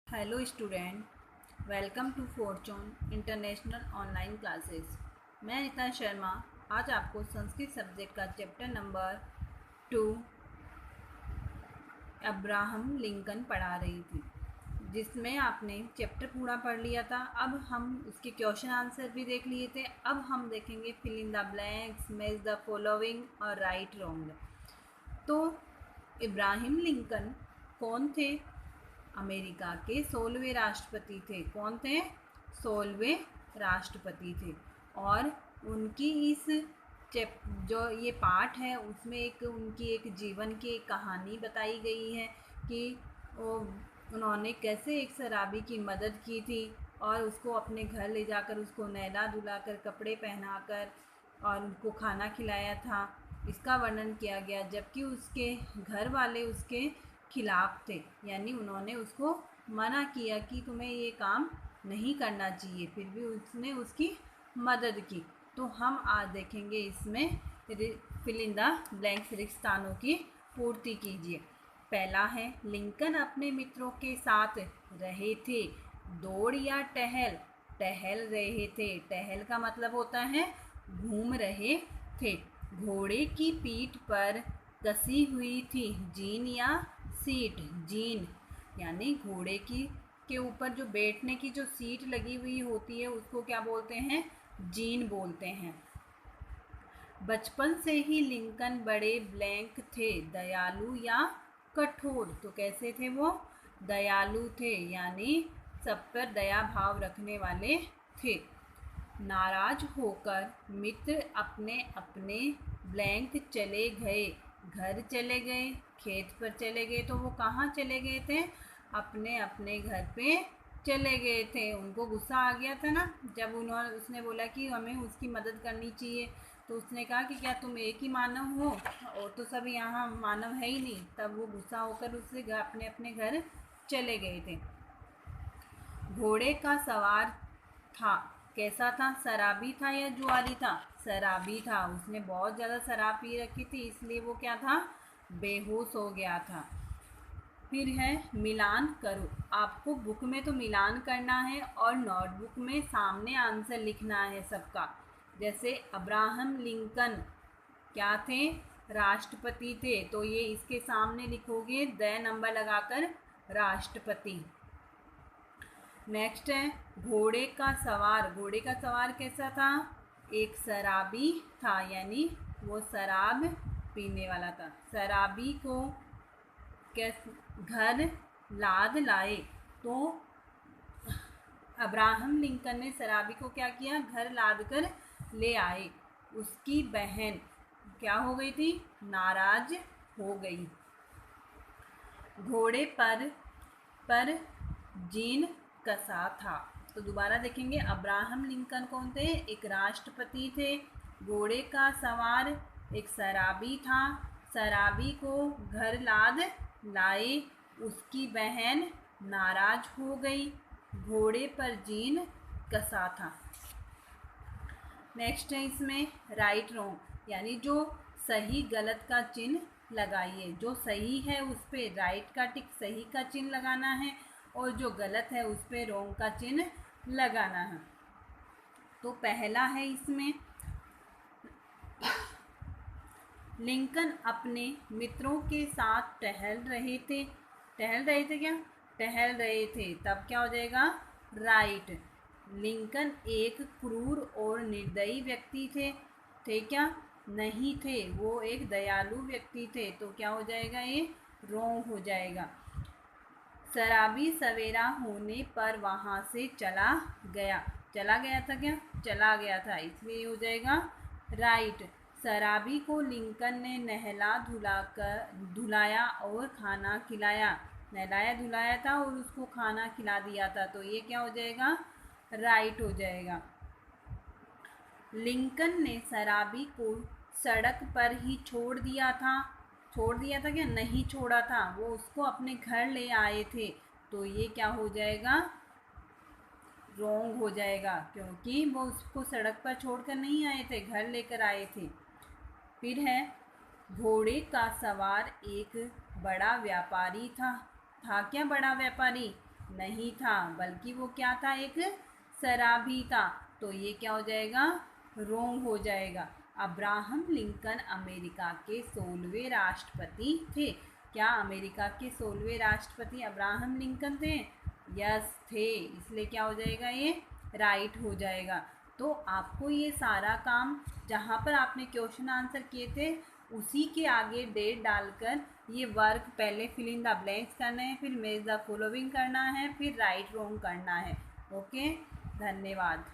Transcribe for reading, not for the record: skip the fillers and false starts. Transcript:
Hello student, welcome to fortune international online classes. मैं नीता शर्मा आज आपको संस्कृत सब्जेक्ट का चैप्टर नंबर 2 अब्राहम लिंकन पढ़ा रही थी, जिसमें आपने चैप्टर पूरा पढ़ लिया था। अब हम उसके क्वेश्चन आंसर भी देख लिए थे। अब हम देखेंगे fill in the blanks, match the following और राइट रॉन्ग। तो इब्राहिम लिंकन कौन थे? अमेरिका के 16वें राष्ट्रपति थे। कौन थे? 16वें राष्ट्रपति थे। और उनकी इस जो ये पार्ट है उसमें उनकी एक जीवन की एक कहानी बताई गई है कि उन्होंने कैसे एक शराबी की मदद की थी और उसको अपने घर ले जाकर उसको नहला धुलाकर कपड़े पहनाकर और उनको खाना खिलाया था। इसका वर्णन किया गया, जबकि उसके घर वाले उसके खिलाफ थे, यानी उन्होंने उसको मना किया कि तुम्हें ये काम नहीं करना चाहिए, फिर भी उसने उसकी मदद की। तो हम आज देखेंगे इसमें फिल इन द ब्लैंक्स रिक्त स्थानों की पूर्ति कीजिए। पहला है, लिंकन अपने मित्रों के साथ रहे थे। दौड़ या टहल? टहल रहे थे। टहल का मतलब होता है घूम रहे थे। घोड़े की पीठ पर कसी हुई थी जीन या सीट? जीन, यानी घोड़े की के ऊपर जो बैठने की जो सीट लगी हुई होती है उसको क्या बोलते हैं? जीन बोलते हैं। बचपन से ही लिंकन बड़े ब्लैंक थे। दयालु या कठोर? तो कैसे थे वो? दयालु थे, यानी सब पर दया भाव रखने वाले थे। नाराज होकर मित्र अपने अपने ब्लैंक चले गए। घर चले गए, खेत पर चले गए। तो वो कहाँ चले गए थे? अपने अपने घर पे चले गए थे। उनको गुस्सा आ गया था ना, जब उसने बोला कि हमें उसकी मदद करनी चाहिए, तो उसने कहा कि क्या तुम एक ही मानव हो और तो सब यहाँ मानव है ही नहीं। तब वो गुस्सा होकर उससे अपने अपने घर चले गए थे। घोड़े का सवार था, कैसा था? शराबी था या जुआरी था? शराबी था। उसने बहुत ज़्यादा शराब पी रखी थी, इसलिए वो क्या था? बेहोश हो गया था। फिर है मिलान करो। आपको बुक में तो मिलान करना है और नोटबुक में सामने आंसर लिखना है सबका। जैसे अब्राहम लिंकन क्या थे? राष्ट्रपति थे, तो ये इसके सामने लिखोगे द नंबर लगाकर राष्ट्रपति। नेक्स्ट है घोड़े का सवार। घोड़े का सवार कैसा था? एक शराबी था, यानी वो शराब पीने वाला था। शराबी को घर लाद लाए। तो अब्राहम लिंकन ने शराबी को क्या किया? घर लाद कर ले आए। उसकी बहन क्या हो गई थी? नाराज हो गई। घोड़े पर जीन कसा था। तो दोबारा देखेंगे, अब्राहम लिंकन कौन थे? एक राष्ट्रपति थे। घोड़े का सवार एक शराबी था। शराबी को घर लाद लाए। उसकी बहन नाराज हो गई। घोड़े पर जीन कसा था। नेक्स्ट है इसमें राइट रॉन्ग, यानी जो सही गलत का चिन्ह लगाइए। जो सही है उस पर राइट का टिक, सही का चिन्ह लगाना है, और जो गलत है उस पर रॉन्ग का चिन्ह लगाना है। तो पहला है इसमें, लिंकन अपने मित्रों के साथ टहल रहे थे। टहल रहे थे क्या? टहल रहे थे, तब क्या हो जाएगा? राइट। लिंकन एक क्रूर और निर्दयी व्यक्ति थे क्या? नहीं थे, वो एक दयालु व्यक्ति थे। तो क्या हो जाएगा? ये रॉन्ग हो जाएगा। शराबी सवेरा होने पर वहाँ से चला गया। चला गया था क्या? चला गया था, इसलिए हो जाएगा राइट। शराबी को लिंकन ने धुलाया और खाना खिलाया। नहलाया धुलाया था और उसको खाना खिला दिया था, तो ये क्या हो जाएगा? राइट हो जाएगा। लिंकन ने शराबी को सड़क पर ही छोड़ दिया था। छोड़ दिया था क्या? नहीं छोड़ा था, वो उसको अपने घर ले आए थे। तो ये क्या हो जाएगा? रॉन्ग हो जाएगा, क्योंकि वो उसको सड़क पर छोड़कर नहीं आए थे, घर लेकर आए थे। फिर है घोड़े का सवार एक बड़ा व्यापारी था। था क्या बड़ा व्यापारी? नहीं था, बल्कि वो क्या था, एक शराबी था। तो ये क्या हो जाएगा, रोंग हो जाएगा। अब्राहम लिंकन अमेरिका के 16वें राष्ट्रपति थे। क्या अमेरिका के 16वें राष्ट्रपति अब्राहम लिंकन थे? यस थे, इसलिए क्या हो जाएगा, ये राइट हो जाएगा। तो आपको ये सारा काम जहाँ पर आपने क्वेश्चन आंसर किए थे उसी के आगे डेट डालकर ये वर्क पहले फिल इन द ब्लैंक्स करना है, फिर मेज द फॉलोइंग करना है, फिर राइट रोंग करना है। ओके, धन्यवाद।